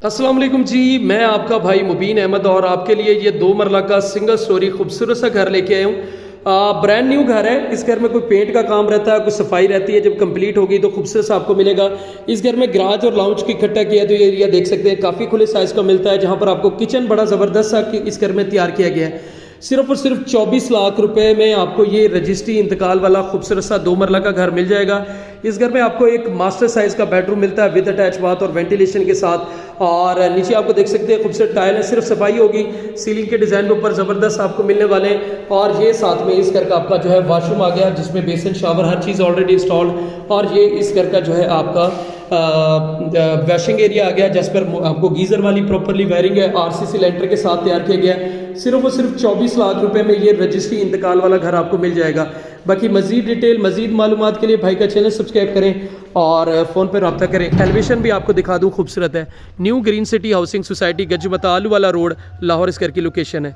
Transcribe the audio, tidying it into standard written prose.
अस्सलाम वालेकुम जी, मैं आपका भाई मुबीन अहमद और आपके लिए ये 2 मरला का सिंगल स्टोरी खूबसूरत सा घर लेके आया हूँ। ब्रांड न्यू घर है। इस घर में कोई पेंट का काम रहता है, कोई सफाई रहती है। जब कंप्लीट होगी तो खूबसूरत सा आपको मिलेगा। इस घर में गराज और लाउंज की इकट्ठा किया तो ये एरिया देख सकते हैं, काफ़ी खुले साइज़ का मिलता है, जहाँ पर आपको किचन बड़ा ज़बरदस्त सा इस घर में तैयार किया गया है। सिर्फ और सिर्फ 24 लाख रुपए में आपको ये रजिस्ट्री इंतकाल वाला खूबसूरत सा 2 मरला का घर मिल जाएगा। इस घर में आपको एक मास्टर साइज का बेडरूम मिलता है विद अटैच बाथ और वेंटिलेशन के साथ। और नीचे आपको देख सकते हैं खूबसूरत टाइल है, सिर्फ सफाई होगी। सीलिंग के डिज़ाइन के ऊपर ज़बरदस्त आपको मिलने वाले हैं। और ये साथ में इस घर का आपका जो है वॉशरूम आ गया, जिसमें बेसन शावर हर चीज़ ऑलरेडी इंस्टॉल्ड। और ये इस घर का जो है आपका वॉशिंग एरिया आ गया, जिस पर आपको गीज़र वाली प्रॉपरली वायरिंग है, आरसीसी लेंटर के साथ तैयार किया गया है। सिर्फ और सिर्फ 24 लाख रुपए में ये रजिस्ट्री इंतकाल वाला घर आपको मिल जाएगा। बाकी मजीद डिटेल मजीद मालूमात के लिए भाई का चैनल सब्सक्राइब करें और फ़ोन पर रब्ता करें। एलिवेशन भी आपको दिखा दूँ, खूबसूरत है। New green city housing society, Gajmata आलू वाला रोड, लाहौर इस घर की लोकेशन है।